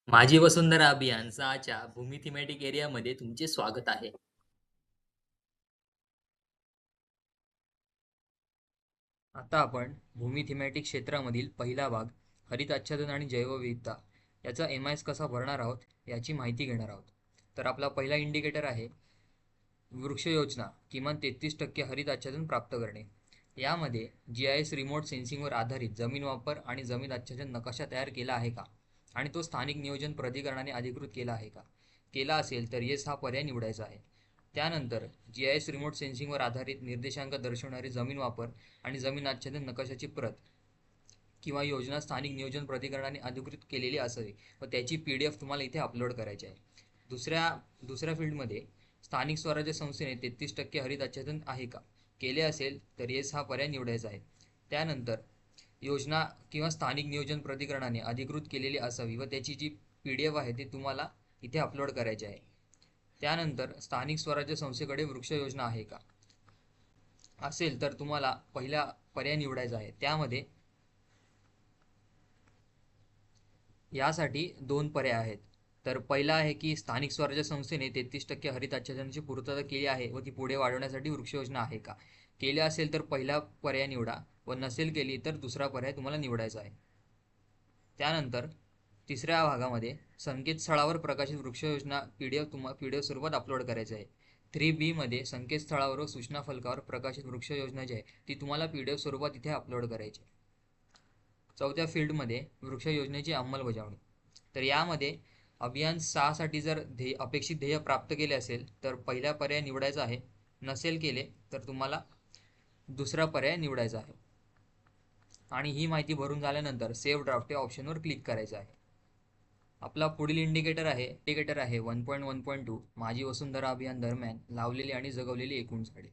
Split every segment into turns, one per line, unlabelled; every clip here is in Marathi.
माझी वसुंधरा अभियान 6च्या भूमी थीमॅटिक एरियामध्ये तुमचे स्वागत आहे. आता आपण भूमी थीमॅटिक क्षेत्रामधील पहिला भाग हरित आच्छादन आणि जैवविविधता याचा एम-आय-एस कसा भरणार आहोत याची माहिती घेणार आहोत. तर आपला पहिला इंडिकेटर आहे वृक्ष योजना किमान 33% हरित आच्छादन प्राप्त करणे. यामध्ये GIS रिमोट सेन्सिंगवर आधारित जमीन वापर आणि जमीन आच्छादन नकाशा तयार केला आहे का आणि तो स्थानिक नियोजन प्राधिकरणाने अधिकृत केला आहे का. केला असेल तर येस हा पर्याय निवडायचा आहे. त्यानंतर GIS रिमोट सेन्सिंगवर आधारित निर्देशांक दर्शवणारे जमीन वापर आणि जमीन आच्छादन नकाशाची प्रत किंवा योजना स्थानिक नियोजन प्राधिकरणाने अधिकृत केलेली असावी व त्याची PDF तुम्हाला इथे अपलोड करायची आहे. दुसऱ्या फील्डमध्ये स्थानिक स्वराज्य संस्थेने 33% हरित आच्छादन आहे का, केले असेल तर येस हा पर्याय निवडायचा आहे. त्यानंतर योजना किंवा स्थानिक नियोजन प्राधिकरणाने अधिकृत केलेली असावी व त्याची जी PDF आहे ती तुम्हाला इथे अपलोड करायची आहे. त्यानंतर स्थानिक स्वराज्य संस्थेकडे वृक्ष योजना आहे का, असेल तर तुम्हाला पहिला पर्याय निवडायचा आहे. त्यामध्ये यासाठी दोन पर्याय आहेत. तर पहिला आहे की स्थानिक स्वराज्य संस्थेने 33% हरित आच्छादनाची पूर्तता केली आहे व ती पुढे वाढवण्यासाठी वृक्ष योजना आहे का, केले असेल तर पहिला पर्याय निवडा व नसेल केली तर दुसरा पर्याय तुम्हाला निवडायचा आहे. त्यानंतर तिसऱ्या भागामध्ये संकेतस्थळावर प्रकाशित वृक्ष योजना PDF स्वरूपात अपलोड करायचे आहे. 3B मध्ये संकेतस्थळावर व सूचना फलकावर प्रकाशित वृक्ष योजना जी आहे ती तुम्हाला PDF स्वरूपात इथे अपलोड करायची. चौथ्या फील्डमध्ये वृक्ष योजनेची अंमलबजावणी. तर यामध्ये अभियान 6 साठी जर अपेक्षित ध्येय प्राप्त केले असेल तर पहिला पर्याय निवडायचा आहे. नसेल केले तर तुम्हाला दुसरा पर्याय निवडायचा आहे. आणि ही माहिती भरून झाल्यानंतर सेव्ह ड्राफ्ट या ऑप्शनवर क्लिक करायचं आहे. आपला पुढील इंडिकेटर आहे 1.1.2 माझी वसुंधरा अभियान दरम्यान लावलेली आणि जगवलेली एकूण झाडे.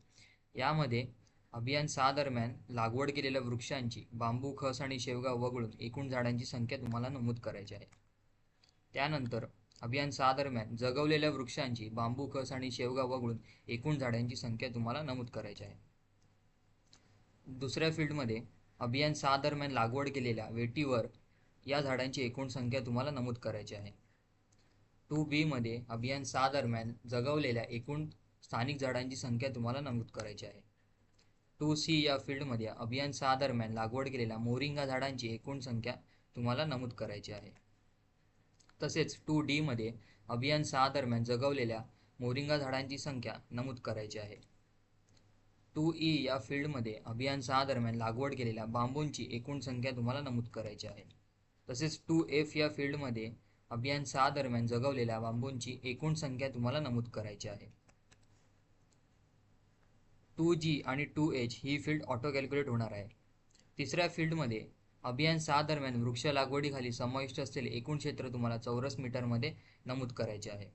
यामध्ये अभियान 6 दरम्यान लागवड केलेल्या वृक्षांची बांबू, खस आणि शेवगा वगळून एकूण झाडांची संख्या तुम्हाला नमूद करायची आहे. त्यानंतर अभियान 6 दरम्यान जगवलेल्या वृक्षांची बांबू, खस आणि शेवगा वगळून एकूण झाडांची संख्या तुम्हाला नमूद करायची आहे. दुसऱ्या फील्डमध्ये अभियान 6 दरम्यान लागवड केलेल्या वेटीवर या झाडांची एकूण संख्या तुम्हाला नमूद करायची आहे. 2B मध्ये अभियान 6 दरम्यान जगवलेल्या एकूण स्थानिक झाडांची संख्या तुम्हाला नमूद करायची आहे. 2C या फील्डमध्ये अभियान 6 दरम्यान लागवड केलेल्या मोरिंगा झाडांची एकूण संख्या तुम्हाला नमूद करायची आहे. तसेच 2D मध्ये अभियान 6 दरम्यान जगवलेल्या मोरिंगा झाडांची संख्या नमूद करायची आहे. 2E या फील्डमध्ये अभियान 6 दरम्यान लागवड केलेल्या बांबूंची एकूण संख्या तुम्हाला नमूद करायची आहे. तसेच 2F या फील्डमध्ये अभियान 6 दरम्यान जगवलेल्या बांबूंची एकूण संख्या तुम्हाला नमूद करायची आहे. 2G आणि 2H ही फील्ड ऑटो कॅल्क्युलेट होणार आहे. तिसऱ्या फील्डमध्ये अभियान 6 दरम्यान वृक्ष लागवडीखाली समाविष्ट असलेले एकूण क्षेत्र तुम्हाला चौरस मीटरमध्ये नमूद करायचे आहे.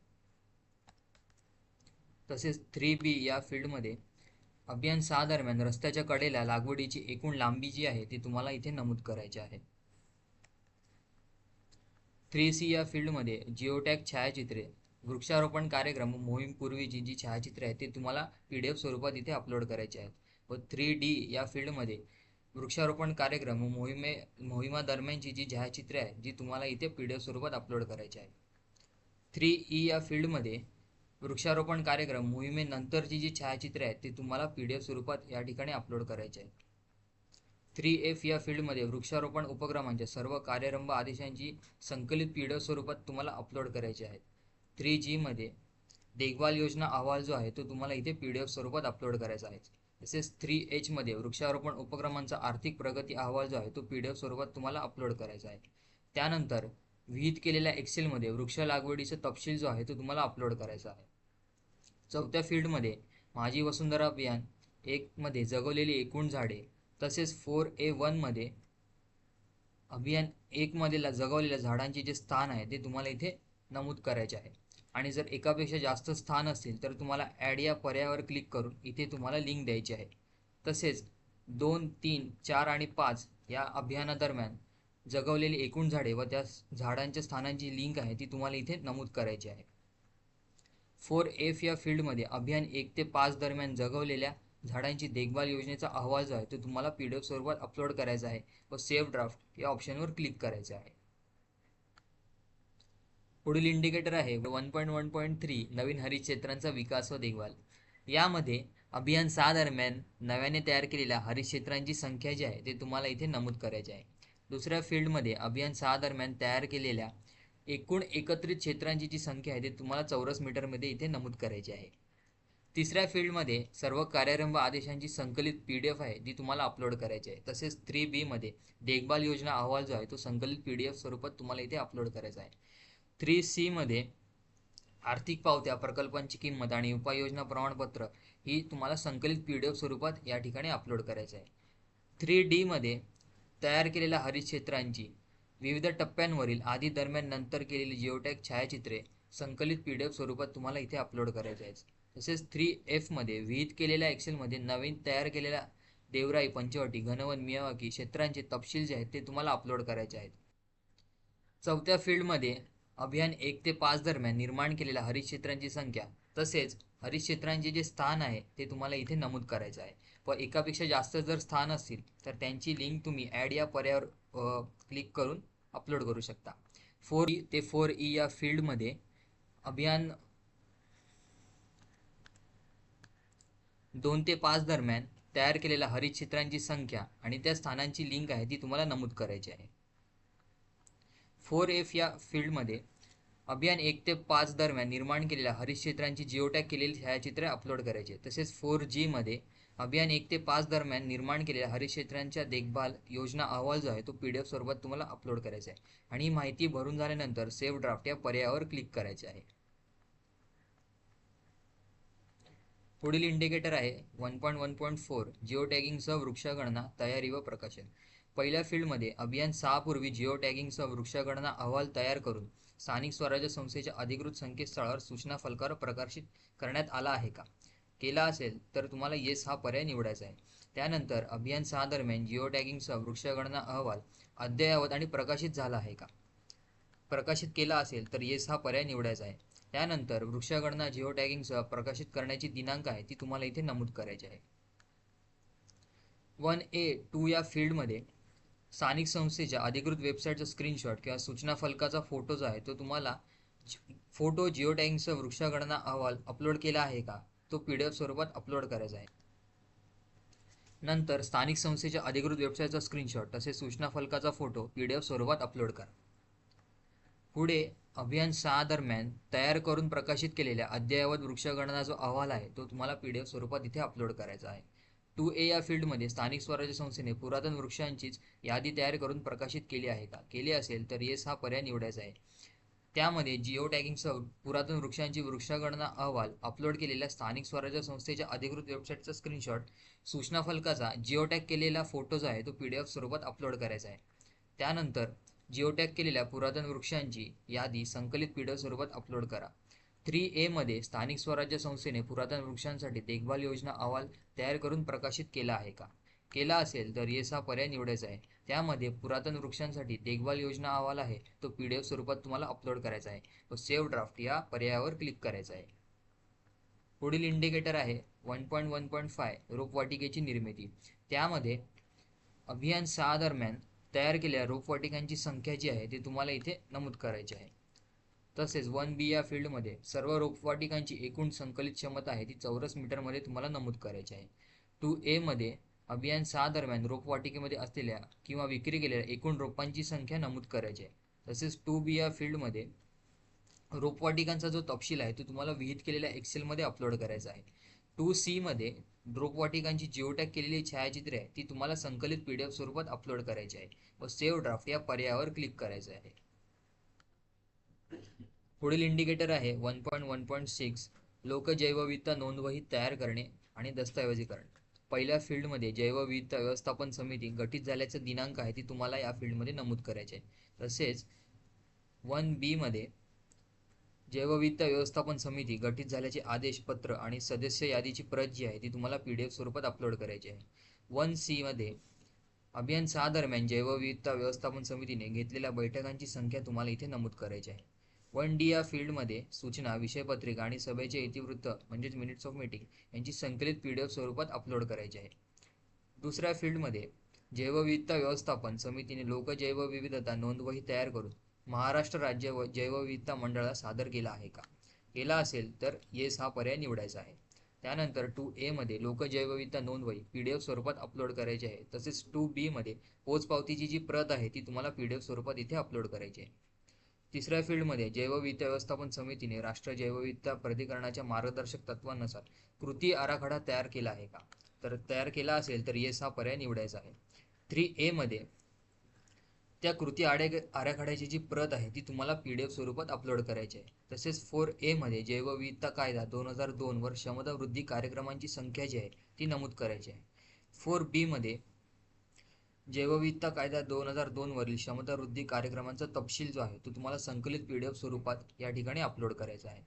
तसेच 3B या फील्डमध्ये अभियान 6 दरम्यान रस्त्याच्या कडेला लागवडीची एकूण लांबी जी आहे ती तुम्हाला इथे नमूद करायची आहे. 3C या फील्डमध्ये जिओटॅग छायाचित्रे वृक्षारोपण कार्यक्रम मोहीमपूर्वीची जी छायाचित्रे आहेत ते तुम्हाला PDF स्वरूपात इथे अपलोड करायचे आहेत. व 3D या फील्डमध्ये वृक्षारोपण कार्यक्रम मोहिमा दरम्यानची जी छायाचित्रे आहेत जी तुम्हाला इथे PDF स्वरूपात अपलोड करायची आहेत. 3E या फील्डमध्ये वृक्षारोपण कार्यक्रम मोहिमेनंतरची जी छायाचित्रे आहेत ती तुम्हाला PDF स्वरूपात या ठिकाणी अपलोड करायचे आहेत. 3F या फील्डमध्ये वृक्षारोपण उपक्रमांच्या सर्व कार्यरंभ आदेशांची संकलित PDF स्वरूपात तुम्हाला अपलोड करायचे आहेत. 3G मध्ये देखभाल योजना अहवाल जो आहे तो तुम्हाला इथे PDF स्वरूपात अपलोड करायचा आहे. तसेच 3H मध्ये वृक्षारोपण उपक्रमांचा आर्थिक प्रगती अहवाल जो आहे तो PDF स्वरूपात तुम्हाला अपलोड करायचा आहे. त्यानंतर विहित केलेल्या एक्सेलमध्ये वृक्ष लागवडीचा तपशील जो आहे तो तुम्हाला अपलोड करायचा आहे. चौथ्या फील्डमध्ये माझी वसुंधरा अभियान 1 मध्ये जगवलेली एकूण झाडे, तसेच 4A1 मध्ये अभियान 1 मध्ये जगवलेल्या झाडांचे जे स्थान आहे ते तुम्हाला इथे नमूद करायचे आहे. आणि जर एकापेक्षा जास्त स्थान असतील तर तुम्हाला ॲड या पर्यायावर क्लिक करून इथे तुम्हाला लिंक द्यायची आहे. तसेच 2, 3, 4 आणि 5 या अभियानादरम्यान जगवलेली एकूण झाडे व त्या झाडांच्या स्थानांची लिंक आहे ती तुम्हाला इथे नमूद करायची आहे. 4F या फील्डमध्ये अभियान 1 ते 5 दरम्यान जगवलेल्या झाडांची देखभाल योजनेचा अहवाल जो आहे तो तुम्हाला PDF स्वरूपात अपलोड करायचा आहे व सेव्ह ड्राफ्ट या ऑप्शनवर क्लिक करायचे आहे. पुढील इंडिकेटर आहे 1.1.3 नवीन हरित क्षेत्रांचा विकास व देखभाल. यामध्ये अभियान 6 दरम्यान नव्याने तयार केलेल्या हरित क्षेत्रांची संख्या जी आहे ते तुम्हाला इथे नमूद करायची आहे. दुसऱ्या फील्डमध्ये अभियान 6 दरम्यान तयार केलेल्या एकूण एकत्रित क्षेत्रांची जी संख्या आहे ते तुम्हाला चौरस मीटरमध्ये इथे नमूद करायची आहे. तिसऱ्या फील्डमध्ये सर्व कार्यारंभ आदेशांची संकलित PDF आहे ती तुम्हाला अपलोड करायची आहे. तसेच 3B मध्ये देखभाल योजना अहवाल जो आहे तो संकलित PDF स्वरूपात तुम्हाला इथे अपलोड करायचा आहे. 3C मध्ये आर्थिक पावत्या, प्रकल्पांची किंमत आणि उपाययोजना प्रमाणपत्र ही तुम्हाला संकलित PDF स्वरूपात या ठिकाणी अपलोड करायचं आहे. 3D मध्ये तयार केलेल्या हरित क्षेत्रांची विविध टप्प्यांवरील आधी, दरम्यान, नंतर केलेली जिओटॅग छायाचित्रे संकलित PDF स्वरूपात तुम्हाला इथे अपलोड करायचे आहेत. तसेच 3F मध्ये विहित केलेल्या एक्सेलमध्ये नवीन तयार केलेल्या देवराई, पंचवटी, घनवन, मियावाकी क्षेत्रांचे तपशील जे आहेत ते तुम्हाला अपलोड करायचे आहेत. चौथ्या फील्डमध्ये अभियान 1 ते 5 दरम्यान निर्माण केलेल्या हरित क्षेत्रांची संख्या तसेच हरित क्षेत्रांचे जे स्थान आहे ते तुम्हाला इथे नमूद करायचं आहे. व एकापेक्षा जास्त जर स्थान असतील तर त्यांची लिंक तुम्ही ॲड या पर्यायावर क्लिक करून अपलोड करू शकता. 4E ते 4E या फील्डमध्ये अभियान 2 ते 5 दरम्यान तयार केलेल्या हरित क्षेत्रांची संख्या आणि त्या स्थानांची लिंक आहे ती तुम्हाला नमूद करायची आहे. 4F या फील्डमध्ये अभियान 1 ते 5 दरम्यान निर्माण केलेल्या हरित क्षेत्रांची जिओटॅग केलेली छायाचित्रे अपलोड करायची. तसेच 4G मध्ये अभियान 1 ते 5 दरम्यान निर्माण केलेल्या हरित क्षेत्रांच्या देखभाल योजना अहवाल जो आहे तो PDF स्वरूपात तुम्हाला अपलोड करायचा आहे. आणि ही माहिती भरून झाल्यानंतर सेव्ह ड्राफ्ट या पर्यायावर क्लिक करायचे आहे. पुढील इंडिकेटर आहे 1.1.4 जिओ टॅगिंगसह वृक्षगणना तयारी व प्रकाशन. पहिल्या फील्डमध्ये अभियान 6 पूर्वी जिओ टॅगिंगसह वृक्षगणना अहवाल तयार करून स्थानिक स्वराज्य संस्थेच्या अधिकृत संकेतस्थळावर सूचना फलकावर प्रकाशित करण्यात आला आहे का? केला असेल तर तुम्हाला येस हा पर्याय निवडायचा आहे. त्यानंतर अभियान 6 दरम्यान जिओ टॅगिंगसह वृक्षगणना अहवाल अद्ययावत आणि प्रकाशित झाला आहे का? प्रकाशित केला असेल तर येस हा पर्याय निवडायचा आहे. त्यानंतर वृक्षगणना जिओ टॅगिंगसह प्रकाशित करण्याची दिनांक आहे ती तुम्हाला इथे नमूद करायची आहे. 1A2 या फील्डमध्ये स्थानिक संस्थेच्या अधिकृत वेबसाईटचा स्क्रीनशॉट किंवा सूचना फलकाचा फोटो जो आहे तो तुम्हाला फोटो जिओ टॅगिंगसह वृक्षगणना अहवाल अपलोड केला आहे का तो PDF स्वरूपात अपलोड करायचा आहे. नंतर स्थानिक संस्थेच्या अधिकृत वेबसाईटचा स्क्रीनशॉट तसेच सूचना फलकाचा फोटो PDF स्वरूपात अपलोड करा. पुढे अभियान 6 दरम्यान तयार करून प्रकाशित केलेल्या अद्ययावत वृक्षगणना जो अहवाल आहे तो तुम्हाला PDF स्वरूपात इथे अपलोड करायचा आहे. 2A या फील्डमध्ये स्थानिक स्वराज्य संस्थेने पुरातन वृक्षांचीच यादी तयार करून प्रकाशित केली आहे का? केली असेल तर येस हा पर्याय निवडायचा आहे. त्यामध्ये जिओ टॅगिंगसह पुरातन वृक्षांची वृक्षगणना अहवाल अपलोड केलेल्या स्थानिक स्वराज्य संस्थेच्या अधिकृत वेबसाईटचा स्क्रीनशॉट, सूचना फलकाचा जिओ टॅग केलेला फोटो जो आहे तो PDF स्वरूपात अपलोड करायचा आहे. त्यानंतर जिओ टॅग केलेल्या पुरातन वृक्षांची यादी संकलित PDF स्वरूपात अपलोड करा. 3A मध्ये स्थानिक स्वराज्य संस्थेने पुरातन वृक्षांसाठी देखभाल योजना अहवाल तयार करून प्रकाशित केला आहे का? केला असेल तर येस हा पर्याय निवडायचा आहे. त्यामध्ये पुरातन वृक्षांसाठी देखभाल योजना अहवाल आहे तो PDF स्वरूपात तुम्हाला अपलोड करायचा आहे व सेव्ह ड्राफ्ट या पर्यायावर क्लिक करायचा आहे. पुढील इंडिकेटर आहे 1.1.5 रोपवाटिकेची निर्मिती. त्यामध्ये अभियान 6 दरम्यान तयार केलेल्या रोपवाटिकांची संख्या जी आहे ती तुम्हाला इथे नमूद करायची आहे. तसेच 1B या फील्डमध्ये सर्व रोपवाटिकांची एकूण संकलित क्षमता आहे ती चौरस मीटरमध्ये तुम्हाला नमूद करायची आहे. 2A मध्ये अभियान 6 दरम्यान रोपवाटिकेमध्ये असलेल्या किंवा विक्री केलेल्या एकूण रोपांची संख्या नमूद करायची आहे. तसेच 2B या फील्डमध्ये रोपवाटिकांचा जो तपशील आहे तो तुम्हाला विहित केलेल्या एक्सेलमध्ये अपलोड करायचा आहे. 2C मध्ये रोपवाटिकांची जिओटॅग केलेली छायाचित्रे आहे ती तुम्हाला संकलित PDF स्वरूपात अपलोड करायची आहे व सेव्ह ड्राफ्ट या पर्यायावर क्लिक करायचे आहे. पुढील इंडिकेटर आहे 1.1.6 लोकजैवविविधता नोंदवही तयार करणे आणि दस्तऐवजीकरण. पहिल्या फील्डमध्ये जैवविविधता व्यवस्थापन समिती गठीत झाल्याचा दिनांक आहे ती तुम्हाला या फील्डमध्ये नमूद करायची आहे. तसेच 1B मध्ये जैवविविधता व्यवस्थापन समिती गठीत झाल्याचे आदेश पत्र आणि सदस्य यादीची प्रत जी आहे ती तुम्हाला PDF स्वरूपात अपलोड करायची आहे. 1C मध्ये अभियान 6 दरम्यान जैवविविधता व्यवस्थापन समितीने घेतलेल्या बैठकांची संख्या तुम्हाला इथे नमूद करायची आहे. 1D या फील्डमध्ये सूचना, विषयपत्रिका आणि सभेचे इतिवृत्त म्हणजेच मिनिट्स ऑफ मीटिंग यांची संकलित PDF स्वरूपात अपलोड करायची आहे. दुसऱ्या फील्डमध्ये जैवविविधता व्यवस्थापन समितीने लोकजैवविविधता नोंदवही तयार करून महाराष्ट्र राज्य जैवविविधता मंडळाला सादर केला आहे का? केला असेल तर येस हा पर्याय निवडायचा आहे. त्यानंतर 2A मध्ये लोकजैवविविधता नोंदवही PDF स्वरूपात अपलोड करायची आहे. तसेच 2B मध्ये पोचपावतीची जी प्रत आहे ती तुम्हाला PDF स्वरूपात इथे अपलोड करायची आहे. तिसऱ्या फील्डमध्ये जैवविविधता व्यवस्थापन समितीने राष्ट्रीय जैवविविधता प्राधिकरणाच्या मार्गदर्शक तत्वांनुसार कृती आराखडा तयार केला आहे का? तर तयार केला असेल तर येस हा पर्याय निवडायचा आहे. 3A मध्ये त्या कृती आराखड्याची जी प्रत आहे ती तुम्हाला PDF स्वरूपात अपलोड करायची आहे. तसेच 4A मध्ये जैवविविधता कायदा 2002 वर क्षमता वृद्धी कार्यक्रमांची संख्या जी आहे ती नमूद करायची आहे. 4B मध्ये जैवविविधता कायदा 2002 वरील क्षमता वृद्धी कार्यक्रमांचा तपशील जो आहे तो तुम्हाला संकलित PDF स्वरूपात या ठिकाणी अपलोड करायचा आहे.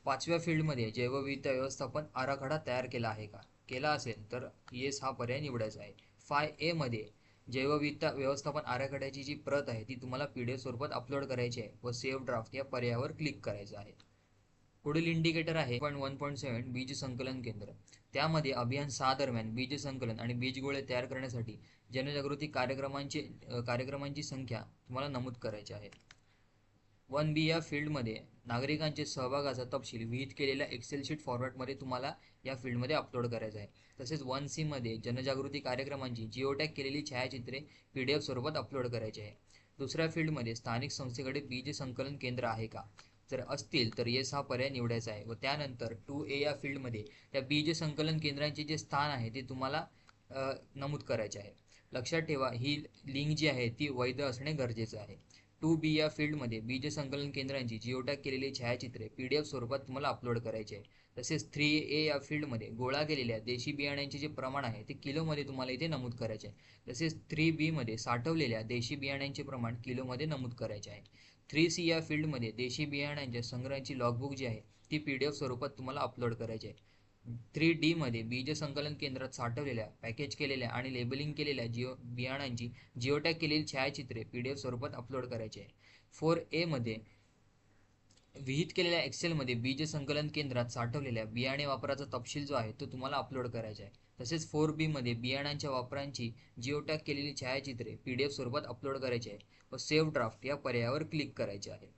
5व्या फील्डमध्ये जैवविविधता व्यवस्थापन आराखडा तयार केला आहे का? केला असेल तर येस हा पर्याय निवडायचा आहे. 5A मध्ये जैवविविधता व्यवस्थापन आराखड्याची जी प्रत आहे ती तुम्हाला PDF स्वरूपात अपलोड करायची आहे व सेव्ह ड्राफ्ट या पर्यायावर क्लिक करायचं आहे. पुढील इंडिकेटर आहे 1.1.7 बीज संकलन केंद्र. त्यामध्ये अभियान 6 दरम्यान बीज संकलन आणि बीज गोळे तयार करण्यासाठी जनजागृती कार्यक्रमांची संख्या तुम्हाला नमूद करायची आहे. 1B या फील्डमध्ये नागरिकांचे सहभागाचा तपशील विहित केलेल्या एक्सेल शीट फॉर्मॅटमध्ये तुम्हाला या फील्डमध्ये अपलोड करायचा आहे. तसेच 1C मध्ये जनजागृती कार्यक्रमांची जिओटॅग केलेली छायाचित्रे PDF स्वरूपात अपलोड करायची आहे. दुसऱ्या फील्डमध्ये स्थानिक संस्थेकडे बीज संकलन केंद्र आहे का? जर असतील तर येस हा पर्याय निवडायचा आहे. व त्यानंतर 2A या फील्डमध्ये त्या बीज संकलन केंद्रांचे जे स्थान आहे ते तुम्हाला नमूद करायचे आहे. लक्षात ठेवा ही लिंक जी आहे ती वैध असणे गरजेचे आहे. 2B या फील्डमध्ये बीज संकलन केंद्रांची जिओटॅग केलेली छायाचित्रे PDF स्वरूपात तुम्हाला अपलोड करायचे आहे. तसेच 3A या फील्डमध्ये गोळा केलेल्या देशी बियाण्यांचे जे प्रमाण आहे ते किलोमध्ये तुम्हाला इथे नमूद करायचे आहे. तसेच 3B मध्ये साठवलेल्या देशी बियाण्यांचे प्रमाण किलोमध्ये नमूद करायचे आहे. 3C या फील्डमध्ये देशी बियाण्यांच्या संग्रहाची लॉगबुक जी आहे ती PDF स्वरूपात तुम्हाला अपलोड करायची आहे. 3D मध्ये बीज संकलन केंद्रात साठवलेल्या पॅकेज केलेल्या आणि लेबलिंग केलेल्या बियाणांची जिओटॅग केलेली छायाचित्रे PDF स्वरूपात अपलोड करायची आहे. 4A मध्ये विहित केलेल्या एक्सेलमध्ये बीज संकलन केंद्रात साठवलेल्या बियाणे वापराचा तपशील जो आहे तो तुम्हाला अपलोड करायचा आहे. तसेच 4B मध्ये बियाणांच्या वापरांची जिओटॅग केलेली छायाचित्रे PDF स्वरूपात अपलोड करायची आहे व सेव्ह ड्राफ्ट या पर्यायावर क्लिक करायचे आहे.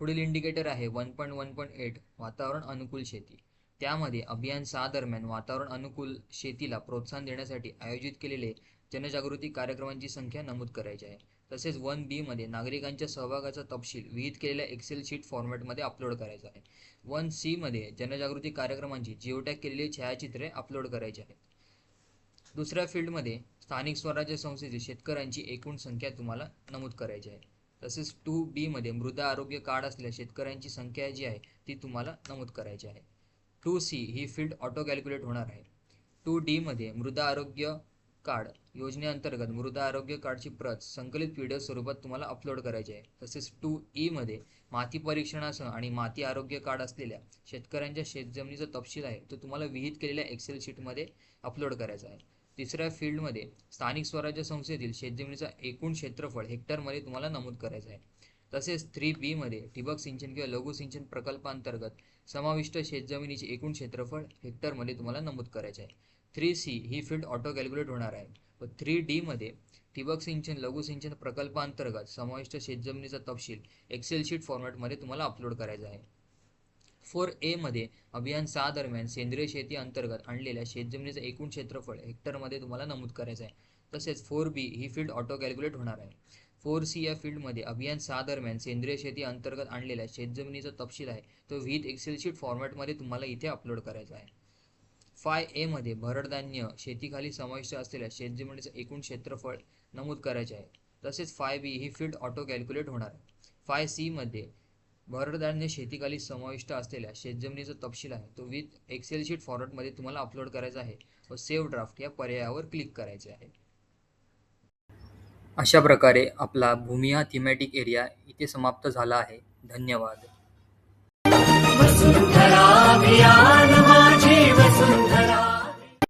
पुढील इंडिकेटर आहे 1.1.8 वातावरण अनुकूल शेती. त्यामध्ये अभियान 6 दरम्यान वातावरण अनुकूल शेतीला प्रोत्साहन देण्यासाठी आयोजित केलेले जनजागृती कार्यक्रमांची संख्या नमूद करायची आहे. तसेच 1B मध्ये नागरिकांच्या सहभागाचा तपशील विहित केलेल्या एक्सेल शीट फॉर्मॅटमध्ये अपलोड करायचा आहे. 1C मध्ये जनजागृती कार्यक्रमांची जिओटॅग केलेली छायाचित्रे अपलोड करायची आहेत. दुसऱ्या फील्डमध्ये स्थानिक स्वराज्य संस्थेतील शेतकऱ्यांची एकूण संख्या तुम्हाला नमूद करायची आहे. तसेच 2B मध्ये मृदा आरोग्य कार्ड असलेल्या शेतकऱ्यांची संख्या जी आहे ती तुम्हाला नमूद करायची आहे. 2C ही फील्ड ऑटो कॅल्क्युलेट होणार आहे. 2D मध्ये मृदा आरोग्य कार्ड योजनेअंतर्गत मृदा आरोग्य कार्डची प्रत संकलित PDF स्वरूपात तुम्हाला अपलोड करायची आहे. तसेच 2E मध्ये माती परीक्षणासह आणि माती आरोग्य कार्ड असलेल्या शेतकऱ्यांच्या शेतजमिनीचा तपशील आहे तो तुम्हाला विहित केलेल्या एक्सेल शीटमध्ये अपलोड करायचा आहे. तिसऱ्या फील्डमध्ये स्थानिक स्वराज्य संस्थेतील शेतजमिनीचा एकूण क्षेत्रफळ हेक्टरमध्ये तुम्हाला नमूद करायचं आहे. तसेच 3B मध्ये ठिबक सिंचन किंवा लघु सिंचन प्रकल्पांतर्गत समाविष्ट शेतजमिनीचे एकूण क्षेत्रफळ हेक्टरमध्ये तुम्हाला नमूद करायचे आहे. 3C ही फील्ड ऑटो कॅल्क्युलेट होणार आहे व 3D मध्ये ठिबक सिंचन लघु सिंचन प्रकल्पांतर्गत समाविष्ट शेतजमिनीचा तपशील एक्सेल शीट फॉर्मॅटमध्ये तुम्हाला अपलोड करायचा आहे. 4A मध्ये अभियान 6 दरम्यान सेंद्रिय शेती अंतर्गत आणलेल्या शेतजमिनीचे एकूण क्षेत्रफळ हेक्टरमध्ये तुम्हाला नमूद करायचे आहे. तसेच 4B ही फील्ड ऑटो कॅल्क्युलेट होणार आहे. 4C या फील्डमध्ये अभियान 6 दरम्यान सेंद्रिय शेती अंतर्गत आणलेल्या शेतजमिनीचा तपशील आहे तो विहित एक्सेल शीट फॉर्मॅटमध्ये तुम्हाला इथे अपलोड करायचा आहे. 5A मध्ये भरडधान्य शेतीखाली समाविष्ट असलेल्या शेतजमिनीचे एकूण क्षेत्रफळ नमूद करायचे आहे. तसेच 5B ही फील्ड ऑटो कॅल्क्युलेट होणार आहे. 5C मध्ये भरडधान्य शेतीखाली समाविष्ट असलेल्या शेतजमिनीचा तपशील आहे तो विथ एक्सेल शीट फॉर्मॅटमध्ये तुम्हाला अपलोड करायचा आहे व सेव्ह ड्राफ्ट या पर्यायावर क्लिक करायचे आहे. अशा प्रकारे आपला भूमी हा थीमॅटिक एरिया इथे समाप्त झाला आहे. धन्यवाद.
वसुंधरा अभियान माझी वसुंधरा.